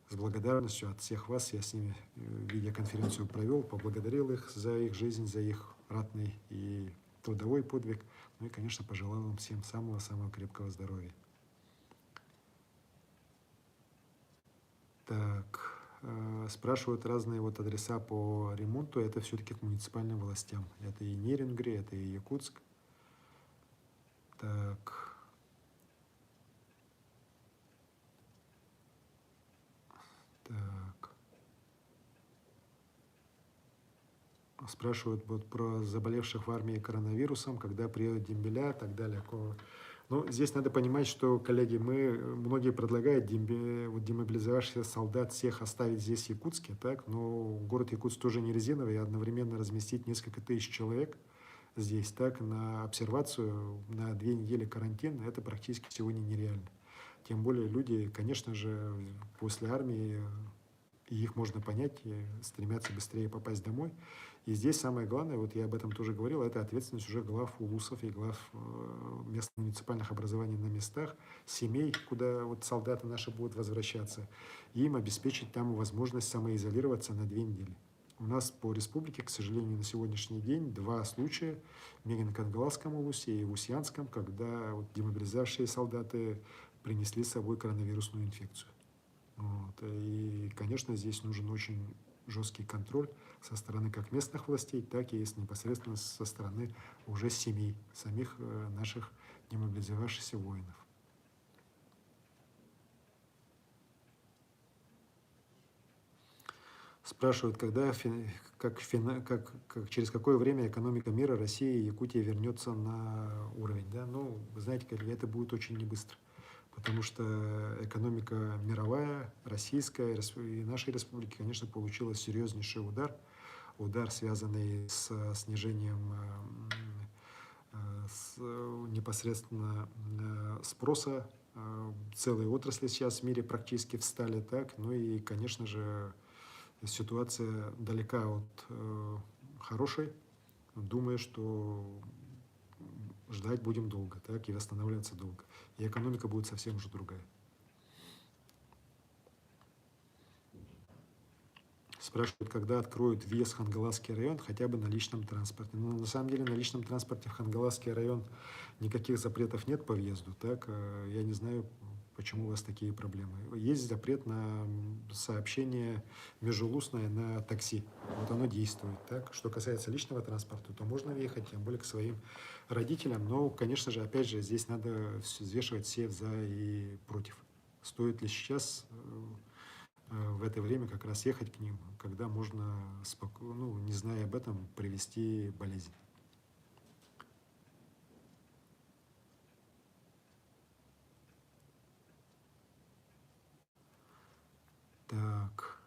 S1: с благодарностью от всех вас я с ними видеоконференцию провел, поблагодарил их за их жизнь, за их ратный и трудовой подвиг. Ну и, конечно, пожелал вам всем самого-самого крепкого здоровья. Так, спрашивают разные вот адреса по ремонту. Это все-таки к муниципальным властям. Это и Нерюнгри, это и Якутск. Так. Так. Спрашивают вот про заболевших в армии коронавирусом, когда приедут дембеля и так далее. Ну, здесь надо понимать, что, коллеги, многие предлагают демобилизовавшихся солдат всех оставить здесь, в Якутске, так, но город Якутск тоже не резиновый, и одновременно разместить несколько тысяч человек здесь, так, на обсервацию, на 2 недели карантин, это практически сегодня нереально. Тем более люди, конечно же, после армии, и их можно понять, стремятся быстрее попасть домой. И здесь самое главное, вот я об этом тоже говорил, это ответственность уже глав улусов и глав местных муниципальных образований на местах, семей, куда вот солдаты наши будут возвращаться, и им обеспечить там возможность самоизолироваться на 2 недели. У нас по республике, к сожалению, на сегодняшний день 2 случая в Меган-Кангаласском улусе и в Усьянском, когда вот демобилизовавшие солдаты принесли с собой коронавирусную инфекцию. Вот. И, конечно, здесь нужен очень жесткий контроль со стороны как местных властей, так и непосредственно со стороны уже семей, самих наших демобилизовавшихся воинов. Спрашивают, через какое время экономика мира России и Якутии вернется на уровень. Да? Ну, вы знаете, коллеги, это будет очень не быстро, потому что экономика мировая, российская и нашей республики, конечно, получила серьезнейший удар, связанный с снижением непосредственно спроса. Целые отрасли сейчас в мире практически встали так, ну и, конечно же, ситуация далека от хорошей. Думаю, что ждать будем долго, так, и восстанавливаться долго. И экономика будет совсем уже другая. Спрашивают, когда откроют въезд в Хангаласский район, хотя бы на личном транспорте. Но на самом деле на личном транспорте в Хангаласский район никаких запретов нет по въезду. Так? Я не знаю, почему у вас такие проблемы. Есть запрет на сообщение межулустное на такси. Вот оно действует. Так? Что касается личного транспорта, то можно ехать, тем более к своим родителям. Но, конечно же, опять же, здесь надо взвешивать все за и против. Стоит ли сейчас в это время как раз ехать к ним, когда можно, ну, не зная об этом, привести болезнь. Так,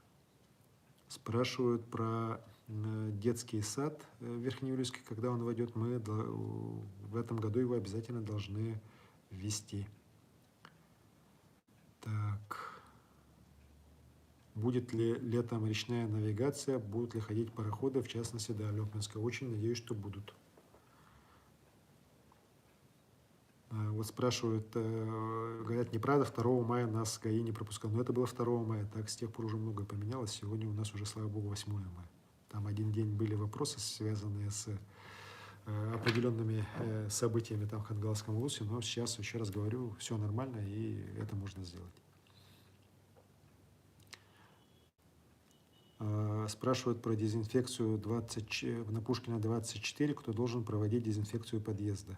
S1: спрашивают про детский сад Верхнеюрьевский, когда он войдет, мы в этом году его обязательно должны ввести. Так, будет ли летом речная навигация, будут ли ходить пароходы, в частности, до Алепинска? Очень надеюсь, что будут. Вот спрашивают, говорят, неправда, 2 мая нас ГАИ не пропускал. Но это было 2 мая, так с тех пор уже многое поменялось. Сегодня у нас уже, слава богу, 8 мая. Там один день были вопросы, связанные с определенными событиями там в Хангалском улусе, но сейчас, еще раз говорю, все нормально, и это можно сделать. Спрашивают про дезинфекцию на Пушкина 24, кто должен проводить дезинфекцию подъезда.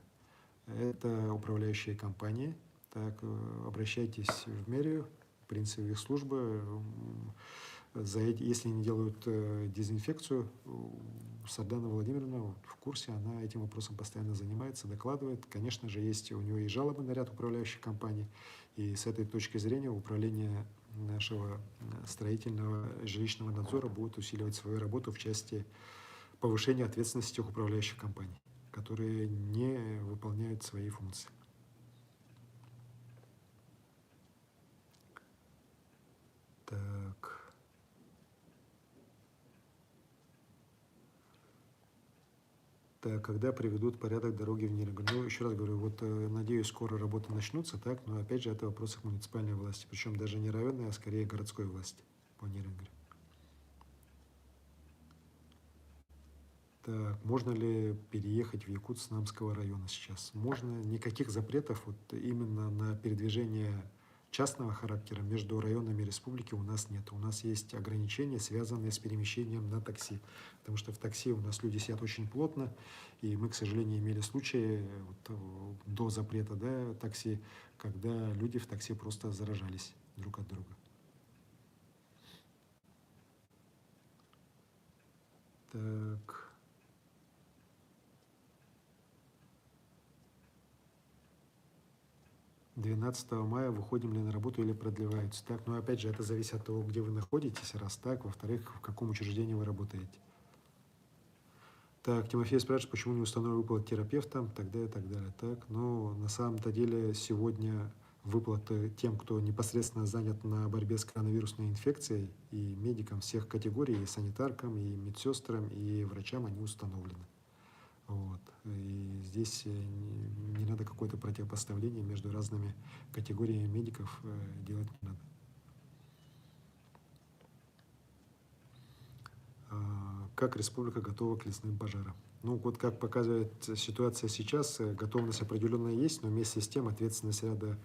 S1: Это управляющие компании. Так, обращайтесь в мэрию, в принципе, их службы. Если не делают дезинфекцию, Сардана Владимировна в курсе, она этим вопросом постоянно занимается, докладывает. Конечно же, есть у нее и жалобы на ряд управляющих компаний. И с этой точки зрения управление нашего строительного жилищного надзора будет усиливать свою работу в части повышения ответственности тех управляющих компаний, которые не выполняют свои функции. Так. Так, когда приведут в порядок дороги в Нерегуле? Ну, еще раз говорю, вот надеюсь, скоро работы начнутся, так, но опять же это вопрос к муниципальной власти, причем даже не районной, а скорее городской власти по Нерегуле. Так, можно ли переехать в Якутск с Намского района сейчас? Можно, никаких запретов вот именно на передвижение частного характера между районами республики у нас нет. У нас есть ограничения, связанные с перемещением на такси. Потому что в такси у нас люди сидят очень плотно, и мы, к сожалению, имели случаи до запрета, да, такси, когда люди в такси просто заражались друг от друга. Так. «12 мая выходим ли на работу или продлеваются?» Так, но опять же, это зависит от того, где вы находитесь, раз так. Во-вторых, в каком учреждении вы работаете. Так, Тимофей спрашивает, почему не установили выплаты терапевтам, тогда и так далее. Так, но на самом-то деле сегодня выплаты тем, кто непосредственно занят на борьбе с коронавирусной инфекцией, и медикам всех категорий, и санитаркам, и медсестрам, и врачам, они установлены. Вот. И здесь не надо какое-то противопоставление между разными категориями медиков делать не надо. Как республика готова к лесным пожарам? Ну, вот как показывает ситуация сейчас, готовность определенная есть, но вместе с тем ответственность ряда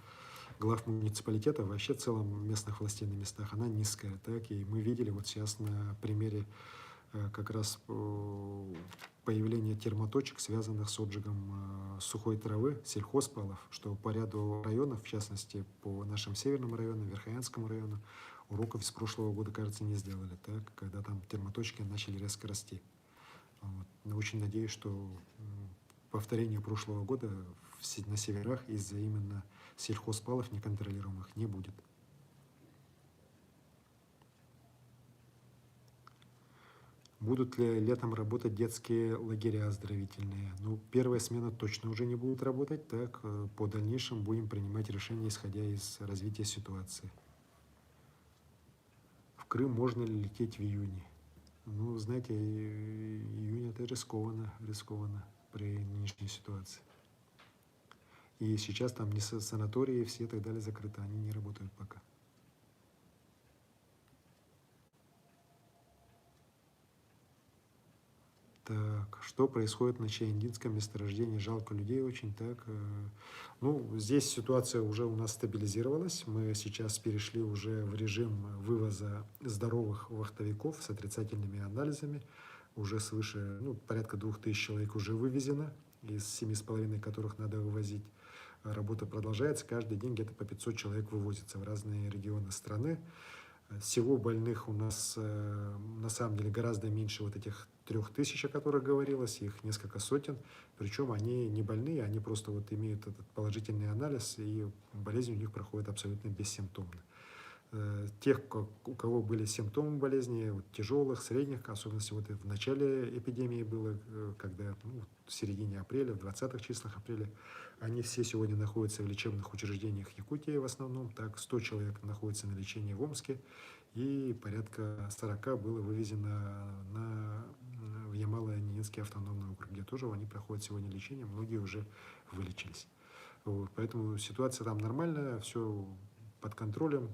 S1: глав муниципалитета, вообще в целом местных властей на местах, она низкая. Так? И мы видели вот сейчас на примере как раз появление термоточек, связанных с отжигом сухой травы, сельхозпалов, что по ряду районов, в частности, по нашим северным районам, Верхоянскому району, уроков с прошлого года, кажется, не сделали, так, когда там термоточки начали резко расти. Вот. Но очень надеюсь, что повторение прошлого года на северах из-за именно сельхозпалов неконтролируемых не будет. Будут ли летом работать детские лагеря оздоровительные? Ну, первая смена точно уже не будет работать, так, по дальнейшему будем принимать решения, исходя из развития ситуации. В Крым можно ли лететь в июне? Ну, знаете, июнь это рискованно при нынешней ситуации. И сейчас там не санатории, все и так далее закрыты, они не работают пока. Так, что происходит на Чаендинском месторождении? Жалко людей очень. Так, ну, здесь ситуация уже у нас стабилизировалась. Мы сейчас перешли уже в режим вывоза здоровых вахтовиков с отрицательными анализами. Уже свыше, ну, порядка 2000 человек уже вывезено, из 7,5 которых надо вывозить. Работа продолжается. Каждый день где-то по 500 человек вывозится в разные регионы страны. Всего больных у нас на самом деле гораздо меньше вот этих 3000, о которых говорилось, их несколько сотен. Причем они не больные, они просто вот имеют этот положительный анализ, и болезнь у них проходит абсолютно бессимптомно. Тех, у кого были симптомы болезни, вот, тяжелых, средних, особенно вот в начале эпидемии было, когда в середине апреля, в 20-х числах апреля, они все сегодня находятся в лечебных учреждениях Якутии в основном. Так, 100 человек находится на лечении в Омске, и порядка 40 было вывезено в Ямало-Ненецкий автономный округ, где тоже они проходят сегодня лечение, многие уже вылечились. Вот, поэтому ситуация там нормальная, все под контролем.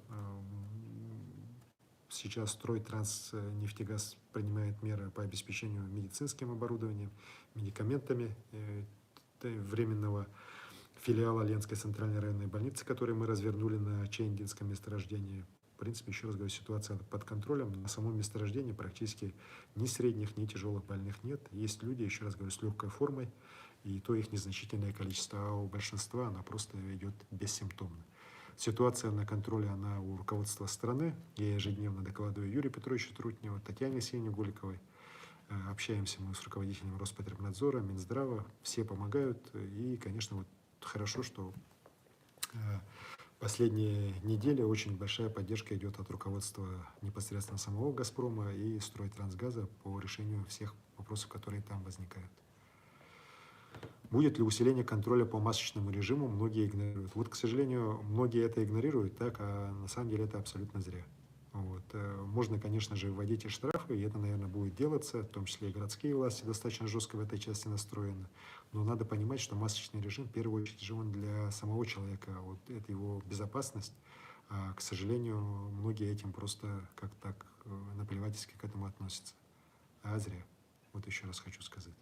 S1: Сейчас Стройтранснефтегаз принимает меры по обеспечению медицинским оборудованием, медикаментами временного филиала Ленской центральной районной больницы, который мы развернули на Чаендинском месторождении. В принципе, еще раз говорю, ситуация под контролем. На самом месторождении практически ни средних, ни тяжелых больных нет. Есть люди, еще раз говорю, с легкой формой, и то их незначительное количество, а у большинства она просто идет бессимптомно. Ситуация на контроле, она у руководства страны. Я ежедневно докладываю Юрию Петровичу Трутневу, Татьяне Сене Голиковой. Общаемся мы с руководителем Роспотребнадзора, Минздрава. Все помогают. И, конечно, вот хорошо, что последние недели очень большая поддержка идет от руководства непосредственно самого «Газпрома» и «Стройтрансгаза» по решению всех вопросов, которые там возникают. Будет ли усиление контроля по масочному режиму, многие игнорируют. Вот, к сожалению, многие это игнорируют, так, а на самом деле это абсолютно зря. Вот. Можно, конечно же, вводить и штрафы, и это, наверное, будет делаться, в том числе и городские власти достаточно жестко в этой части настроены. Но надо понимать, что масочный режим, в первую очередь, же он для самого человека, вот это его безопасность. А, к сожалению, многие этим просто как так наплевательски к этому относятся. А зря. Вот еще раз хочу сказать.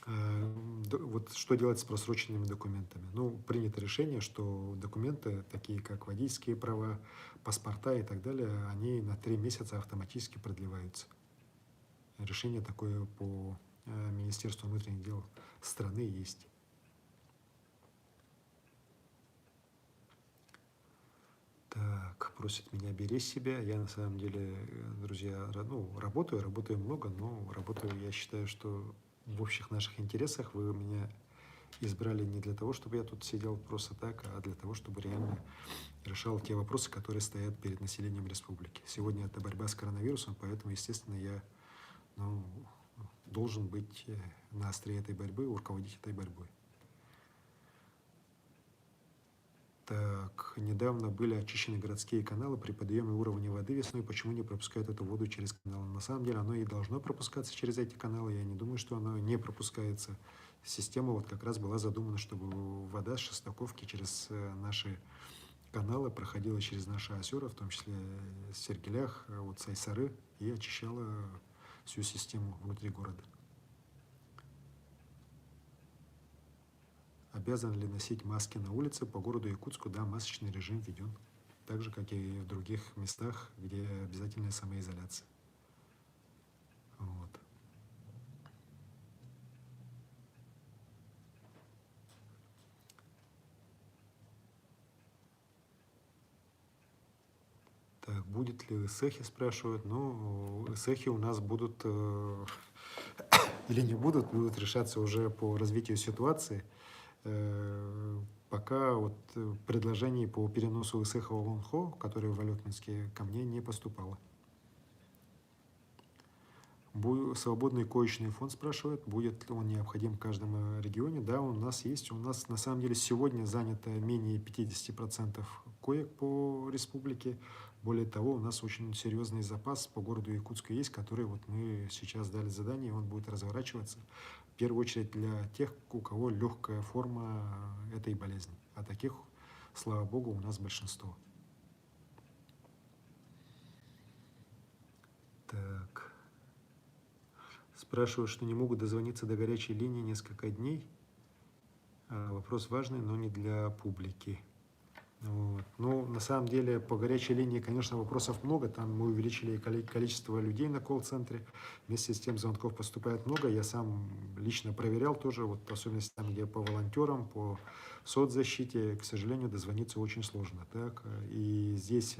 S1: Вот что делать с просроченными документами? Ну, принято решение, что документы, такие как водительские права, паспорта и так далее, они на 3 месяца автоматически продлеваются. Решение такое по Министерству внутренних дел страны есть. Так, просит меня беречь себя. Я на самом деле, друзья, работаю много, но работаю, я считаю, что в общих наших интересах. Вы меня избрали не для того, чтобы я тут сидел просто так, а для того, чтобы реально решал те вопросы, которые стоят перед населением республики. Сегодня это борьба с коронавирусом, поэтому, естественно, я должен быть на острие этой борьбы, руководить этой борьбой. Так, недавно были очищены городские каналы при подъеме уровня воды весной. Почему не пропускают эту воду через каналы? На самом деле оно и должно пропускаться через эти каналы. Я не думаю, что оно не пропускается. Система вот как раз была задумана, чтобы вода с Шестаковки через наши каналы проходила через наши озера, в том числе Сергелях, вот Сайсары, и очищала всю систему внутри города. Обязан ли носить маски на улице? По городу Якутску, да, масочный режим введен. Так же, как и в других местах, где обязательная самоизоляция. Вот. Так, будет ли СЭХи, спрашивают. Ну, СЭХи у нас будут или не будут решаться уже по развитию ситуации. Пока вот предложений по переносу СЭХа в Лонхо, который в Алекминске, ко мне не поступало. Свободный коечный фонд спрашивает, будет ли он необходим в каждом регионе. Да, он у нас есть. У нас на самом деле сегодня занято менее 50% коек по республике. Более того, у нас очень серьезный запас по городу Якутску есть, который вот мы сейчас дали задание, он будет разворачиваться. В первую очередь для тех, у кого легкая форма этой болезни. А таких, слава богу, у нас большинство. Так. Спрашивают, что не могут дозвониться до горячей линии несколько дней. Вопрос важный, но не для публики. Вот. Ну, на самом деле, по горячей линии, конечно, вопросов много. Там мы увеличили количество людей на колл-центре. Вместе с тем звонков поступает много. Я сам лично проверял тоже, вот особенно там, где по волонтерам, по соцзащите, к сожалению, дозвониться очень сложно. Так? И здесь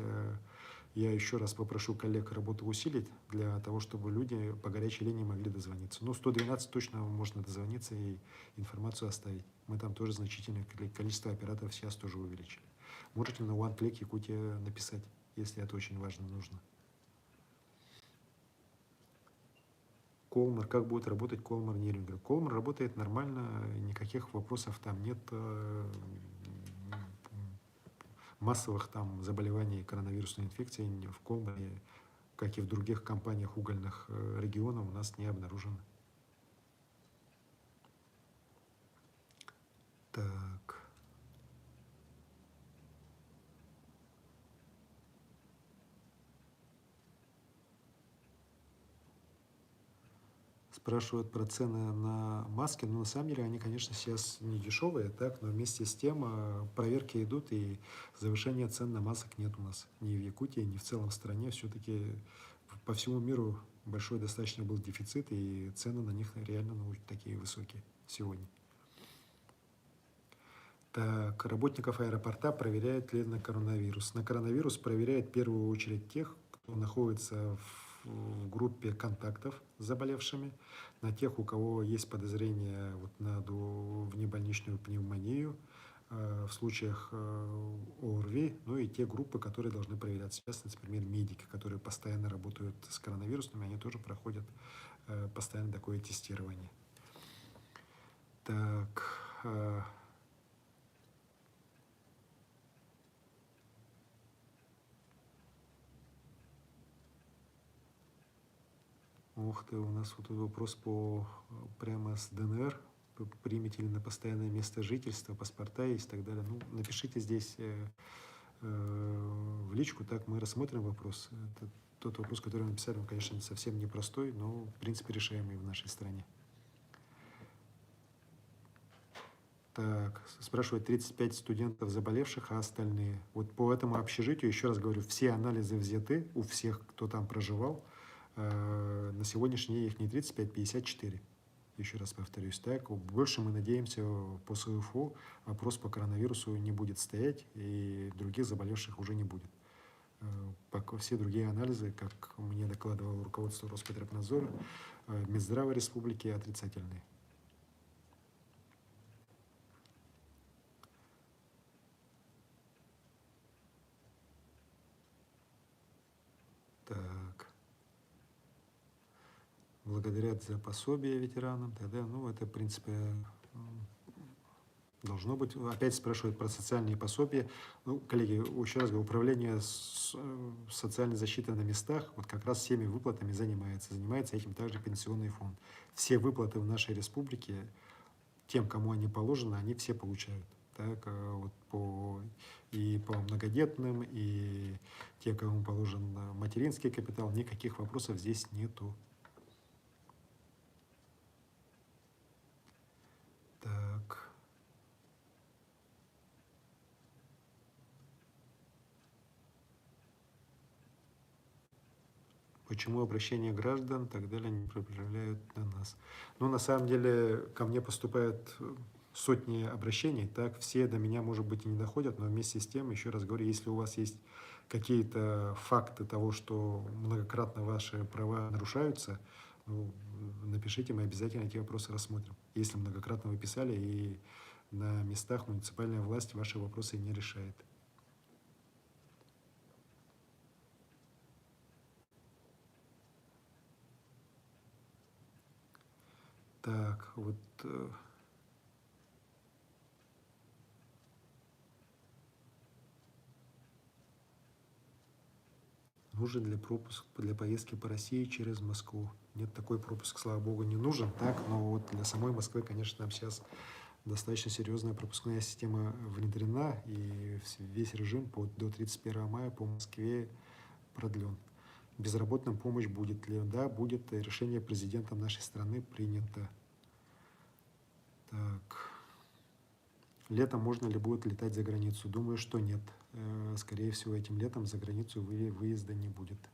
S1: я еще раз попрошу коллег работу усилить для того, чтобы люди по горячей линии могли дозвониться. Ну, 112 точно можно дозвониться и информацию оставить. Мы там тоже значительное количество операторов сейчас тоже увеличили. Можете на OneClick Якутия написать, если это очень важно, нужно. Колмар, как будет работать Колмар Нерюнгер? Колмар работает нормально, никаких вопросов там нет, массовых там заболеваний коронавирусной инфекцией в Колмаре, как и в других компаниях угольных регионов, у нас не обнаружено. Так. Спрашивают про цены на маски, но на самом деле они, конечно, сейчас не дешевые, так, но вместе с тем проверки идут, и завышения цен на масок нет у нас ни в Якутии, ни в целом в стране. Все-таки по всему миру большой достаточно был дефицит, и цены на них реально такие высокие сегодня. Так, работников аэропорта проверяют ли на коронавирус? На коронавирус проверяют в первую очередь тех, кто находится в группе контактов с заболевшими, на тех, у кого есть подозрение вот на внебольничную пневмонию, в случаях ОРВИ, ну и те группы, которые должны проверяться. Сейчас, например, медики, которые постоянно работают с коронавирусными, они тоже проходят постоянно такое тестирование. Так. Ух ты, у нас вот тут вопрос прямо с ДНР. Примете ли на постоянное место жительства, паспорта есть и так далее. Ну, напишите здесь в личку, так мы рассмотрим вопрос. Это тот вопрос, который вы написали, он, конечно, совсем непростой, но, в принципе, решаемый в нашей стране. Так, спрашивают 35 студентов заболевших, а остальные. Вот по этому общежитию, еще раз говорю, все анализы взяты у всех, кто там проживал. На сегодняшний день их не 35, 54. Еще раз повторюсь. Так, больше мы надеемся по СУФО вопрос по коронавирусу не будет стоять, и других заболевших уже не будет. Все другие анализы, как мне докладывало руководство Роспотребнадзора, Минздрава Республики, отрицательные. Так. Благодарят за пособие ветеранам, тогда, ну, это, в принципе, должно быть. Опять спрашивают про социальные пособия. Ну, коллеги, еще раз говорю, управление социальной защитой на местах вот как раз всеми выплатами занимается. Занимается этим также пенсионный фонд. Все выплаты в нашей республике, тем, кому они положены, они все получают. Так, вот и по многодетным, и те, кому положен материнский капитал, никаких вопросов здесь нету. Так. Почему обращение граждан и так далее не проявляют на нас? Ну, на самом деле, ко мне поступают сотни обращений, так, все до меня, может быть, и не доходят, но вместе с тем, еще раз говорю, если у вас есть какие-то факты того, что многократно ваши права нарушаются, ну, напишите, мы обязательно эти вопросы рассмотрим. Если многократно вы писали, и на местах муниципальная власть ваши вопросы не решает. Так, вот... Нужен ли пропуск для поездки по России через Москву? Нет, такой пропуск, слава богу, не нужен, так, но вот для самой Москвы, конечно, там сейчас достаточно серьезная пропускная система внедрена, и весь режим до 31 мая по Москве продлен. безработным помощь будет ли? Да, будет. Решение президентом нашей страны принято. Так. Летом можно ли будет летать за границу? Думаю, что нет. Скорее всего, этим летом за границу выезда не будет.